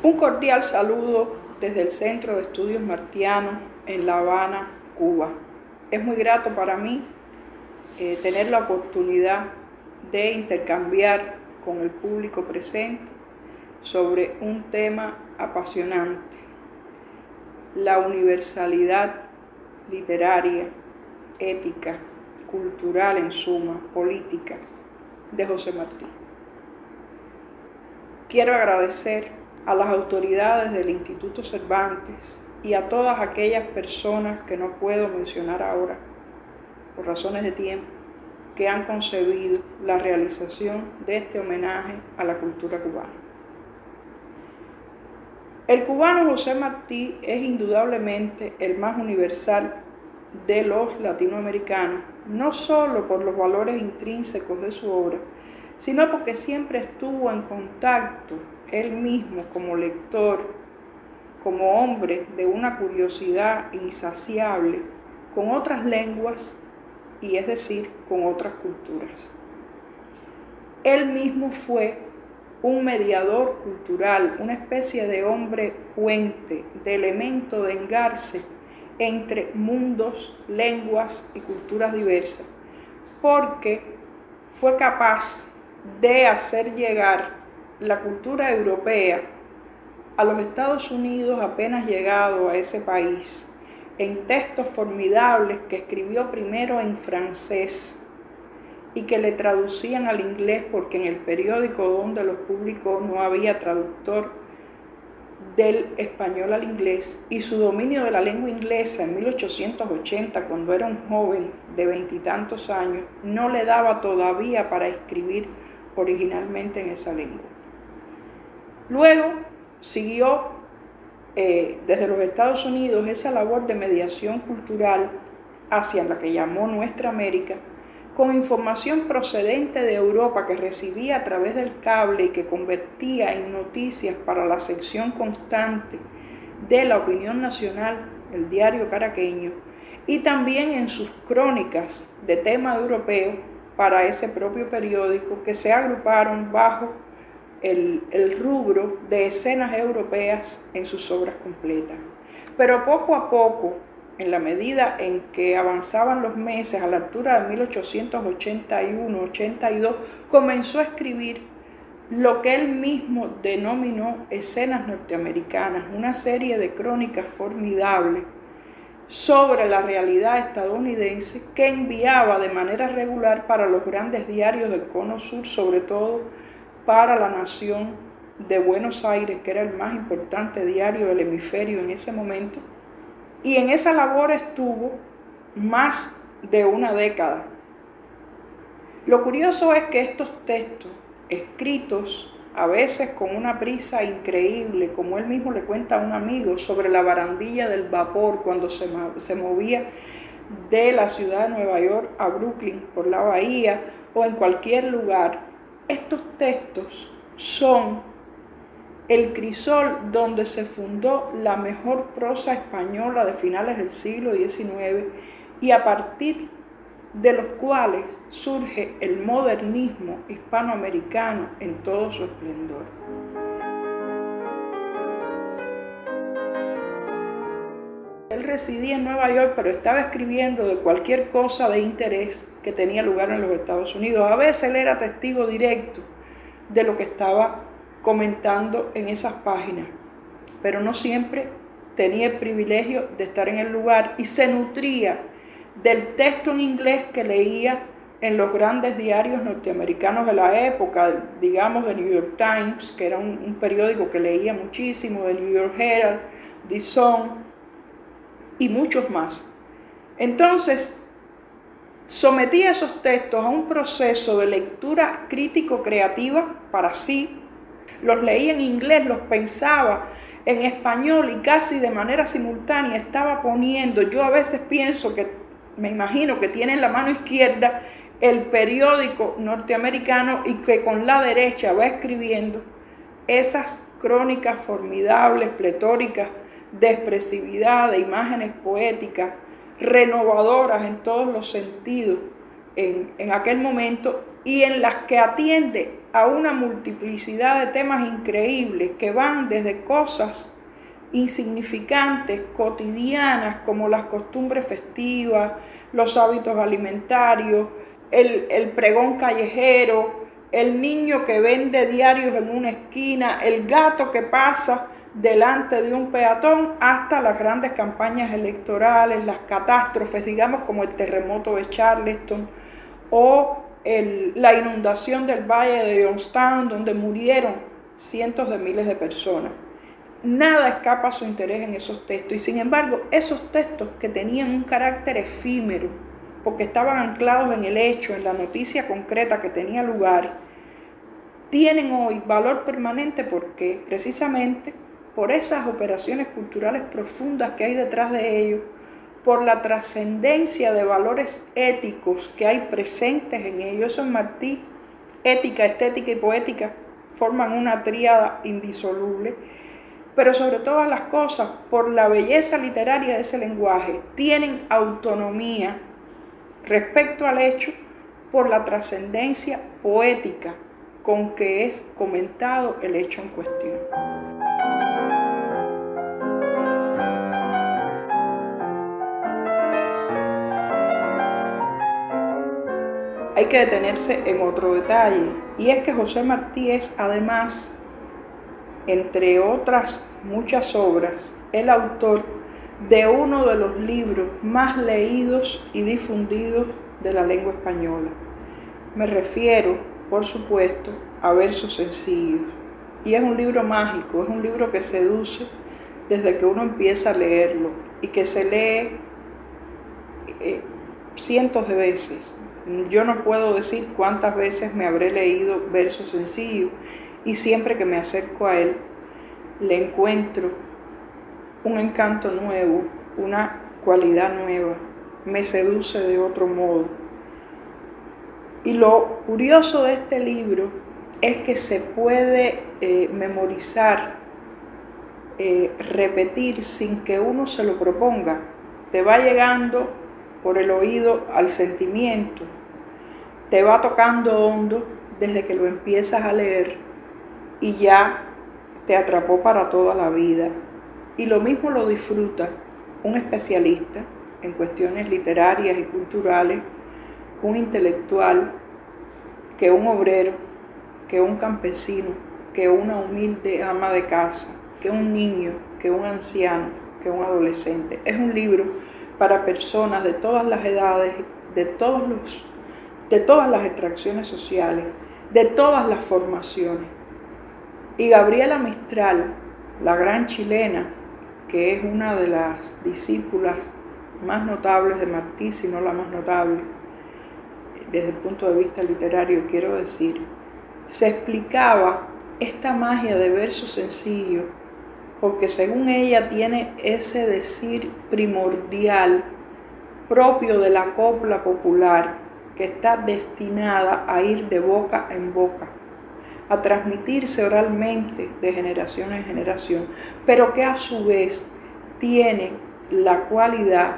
Un cordial saludo desde el Centro de Estudios Martianos en La Habana, Cuba. Es muy grato para mí tener la oportunidad de intercambiar con el público presente sobre un tema apasionante: la universalidad literaria, ética, cultural en suma, política, de José Martí. Quiero agradecer a las autoridades del Instituto Cervantes y a todas aquellas personas que no puedo mencionar ahora por razones de tiempo, que han concebido la realización de este homenaje a la cultura cubana. El cubano José Martí es indudablemente el más universal de los latinoamericanos, no solo por los valores intrínsecos de su obra, sino porque siempre estuvo en contacto él mismo como lector, como hombre de una curiosidad insaciable con otras lenguas y es decir, con otras culturas. Él mismo fue un mediador cultural, una especie de hombre puente, de elemento de engarce entre mundos, lenguas y culturas diversas, porque fue capaz de hacer llegar la cultura europea a los Estados Unidos apenas llegado a ese país, en textos formidables que escribió primero en francés y que le traducían al inglés, porque en el periódico donde los publicó no había traductor del español al inglés, y su dominio de la lengua inglesa en 1880, cuando era un joven de 20 y tantos años, no le daba todavía para escribir originalmente en esa lengua. Luego siguió desde los Estados Unidos esa labor de mediación cultural hacia la que llamó Nuestra América, con información procedente de Europa que recibía a través del cable y que convertía en noticias para la sección constante de La Opinión Nacional, el diario caraqueño, y también en sus crónicas de tema europeo para ese propio periódico, que se agruparon bajo el rubro de escenas europeas en sus obras completas. Pero poco a poco, en la medida en que avanzaban los meses, a la altura de 1881-82, comenzó a escribir lo que él mismo denominó escenas norteamericanas, una serie de crónicas formidables sobre la realidad estadounidense que enviaba de manera regular para los grandes diarios del Cono Sur, sobre todo para La Nación de Buenos Aires, que era el más importante diario del hemisferio en ese momento, y en esa labor estuvo más de una década. Lo curioso es que estos textos, escritos a veces con una prisa increíble, como él mismo le cuenta a un amigo, sobre la barandilla del vapor cuando se movía de la ciudad de Nueva York a Brooklyn por la bahía o en cualquier lugar, estos textos son el crisol donde se fundó la mejor prosa española de finales del siglo XIX y a partir de los cuales surge el modernismo hispanoamericano en todo su esplendor. Él residía en Nueva York, pero estaba escribiendo de cualquier cosa de interés que tenía lugar en los Estados Unidos. A veces él era testigo directo de lo que estaba comentando en esas páginas, pero no siempre tenía el privilegio de estar en el lugar y se nutría del texto en inglés que leía en los grandes diarios norteamericanos de la época, digamos de New York Times, que era un periódico que leía muchísimo, de New York Herald, The Sun y muchos más. Entonces, sometía esos textos a un proceso de lectura crítico-creativa para sí, los leía en inglés, los pensaba en español y casi de manera simultánea estaba poniendo, yo a veces pienso que, me imagino que tiene en la mano izquierda el periódico norteamericano y que con la derecha va escribiendo esas crónicas formidables, pletóricas, de expresividad, de imágenes poéticas, renovadoras en todos los sentidos en aquel momento y en las que atiende a una multiplicidad de temas increíbles que van desde cosas insignificantes, cotidianas, como las costumbres festivas, los hábitos alimentarios, el pregón callejero, el niño que vende diarios en una esquina, el gato que pasa delante de un peatón, hasta las grandes campañas electorales, las catástrofes, digamos como el terremoto de Charleston o la inundación del valle de Youngstown, donde murieron cientos de miles de personas. Nada escapa a su interés en esos textos, y sin embargo esos textos que tenían un carácter efímero, porque estaban anclados en el hecho, en la noticia concreta que tenía lugar, tienen hoy valor permanente porque precisamente por esas operaciones culturales profundas que hay detrás de ellos, por la trascendencia de valores éticos que hay presentes en ellos. Eso en Martí, ética, estética y poética, forman una tríada indisoluble, pero sobre todas las cosas, por la belleza literaria de ese lenguaje, tienen autonomía respecto al hecho, por la trascendencia poética con que es comentado el hecho en cuestión. Hay que detenerse en otro detalle, y es que José Martí es además, entre otras muchas obras, el autor de uno de los libros más leídos y difundidos de la lengua española. Me refiero, por supuesto, a Versos Sencillos. Y es un libro mágico, es un libro que seduce desde que uno empieza a leerlo y que se lee cientos de veces. Yo no puedo decir cuántas veces me habré leído Versos Sencillos, y siempre que me acerco a él le encuentro un encanto nuevo, una cualidad nueva, me seduce de otro modo. Y lo curioso de este libro es que se puede memorizar, repetir sin que uno se lo proponga. Te va llegando por el oído al sentimiento, te va tocando hondo desde que lo empiezas a leer y ya te atrapó para toda la vida. Y lo mismo lo disfruta un especialista en cuestiones literarias y culturales, un intelectual, que un obrero, que un campesino, que una humilde ama de casa, que un niño, que un anciano, que un adolescente. Es un libro para personas de todas las edades, de todas las extracciones sociales, de todas las formaciones. Y Gabriela Mistral, la gran chilena, que es una de las discípulas más notables de Martí, si no la más notable, desde el punto de vista literario, quiero decir, se explicaba esta magia de Versos Sencillos, porque según ella tiene ese decir primordial propio de la copla popular, que está destinada a ir de boca en boca, a transmitirse oralmente de generación en generación, pero que a su vez tiene la cualidad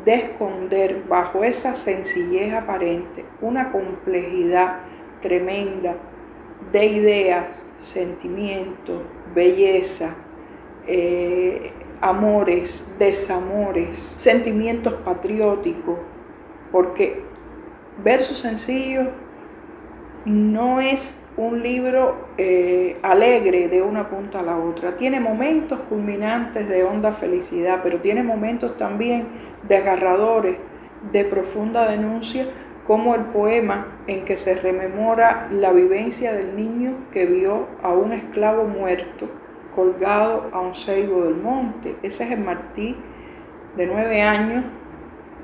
de esconder bajo esa sencillez aparente una complejidad tremenda de ideas, sentimientos, belleza, amores, desamores, sentimientos patrióticos, porque Versos Sencillos no es un libro alegre de una punta a la otra. Tiene momentos culminantes de honda felicidad, pero tiene momentos también desgarradores, de profunda denuncia, como el poema en que se rememora la vivencia del niño que vio a un esclavo muerto colgado a un ceibo del monte. Ese es el Martí de 9 años,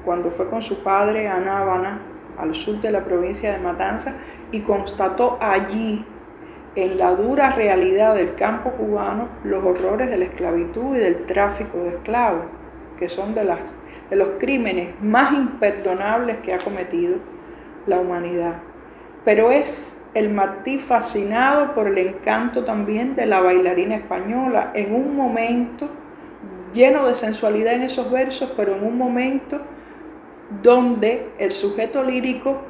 cuando fue con su padre a Nábana, al sur de la provincia de Matanzas, y constató allí, en la dura realidad del campo cubano, los horrores de la esclavitud y del tráfico de esclavos, que son de los crímenes más imperdonables que ha cometido la humanidad. Pero es el Martí fascinado por el encanto también de la bailarina española, en un momento lleno de sensualidad en esos versos, pero en un momento donde el sujeto lírico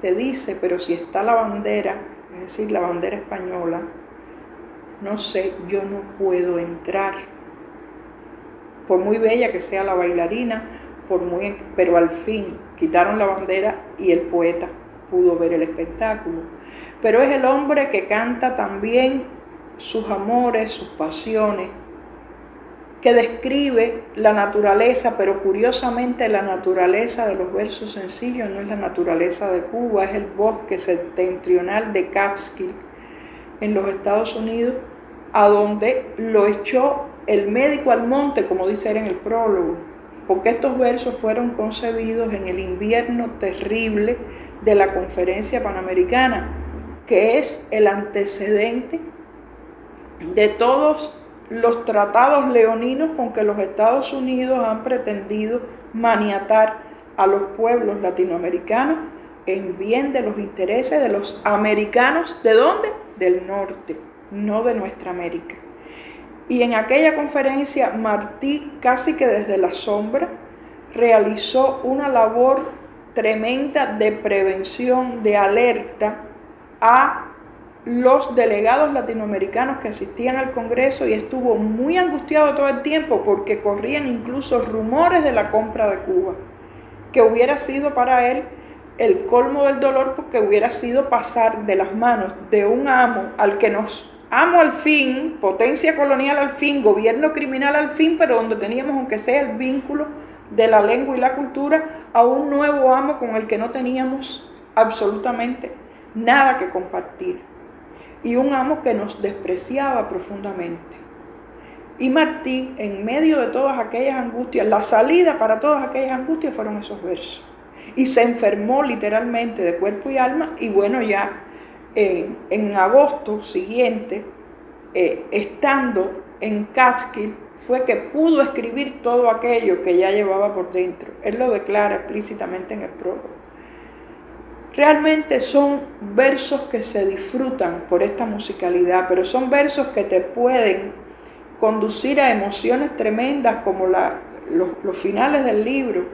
te dice: pero si está la bandera, es decir, la bandera española, no sé, yo no puedo entrar. Por muy bella que sea la bailarina, pero al fin quitaron la bandera y el poeta pudo ver el espectáculo. Pero es el hombre que canta también sus amores, sus pasiones, que describe la naturaleza, pero curiosamente la naturaleza de los versos sencillos no es la naturaleza de Cuba, es el bosque septentrional de Catskill en los Estados Unidos, a donde lo echó el médico al monte, como dice él en el prólogo, porque estos versos fueron concebidos en el invierno terrible de la Conferencia Panamericana, que es el antecedente de todos los tratados leoninos con que los Estados Unidos han pretendido maniatar a los pueblos latinoamericanos en bien de los intereses de los americanos. ¿De dónde? Del norte, no de nuestra América. Y en aquella conferencia Martí, casi que desde la sombra, realizó una labor tremenda de prevención, de alerta a los delegados latinoamericanos que asistían al Congreso, y estuvo muy angustiado todo el tiempo porque corrían incluso rumores de la compra de Cuba, que hubiera sido para él el colmo del dolor, porque hubiera sido pasar de las manos de un amo al que nos amo al fin, potencia colonial al fin, gobierno criminal al fin, pero donde teníamos, aunque sea el vínculo de la lengua y la cultura, a un nuevo amo con el que no teníamos absolutamente nada que compartir, y un amo que nos despreciaba profundamente. Y Martí, en medio de todas aquellas angustias, la salida para todas aquellas angustias fueron esos versos. Y se enfermó literalmente de cuerpo y alma, y bueno, ya en agosto siguiente, estando en Catskill, fue que pudo escribir todo aquello que ya llevaba por dentro. Él lo declara explícitamente en el prólogo. Realmente son versos que se disfrutan por esta musicalidad, pero son versos que te pueden conducir a emociones tremendas, como los finales del libro.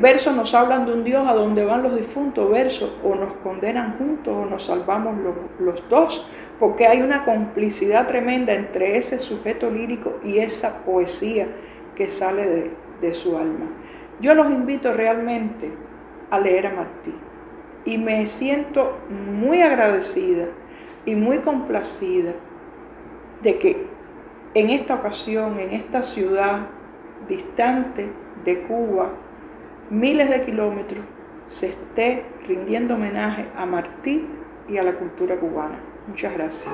Versos nos hablan de un Dios a donde van los difuntos, versos o nos condenan juntos o nos salvamos los dos, porque hay una complicidad tremenda entre ese sujeto lírico y esa poesía que sale de su alma. Yo los invito realmente a leer a Martí, y me siento muy agradecida y muy complacida de que en esta ocasión, en esta ciudad distante de Cuba, miles de kilómetros, se esté rindiendo homenaje a Martí y a la cultura cubana. Muchas gracias.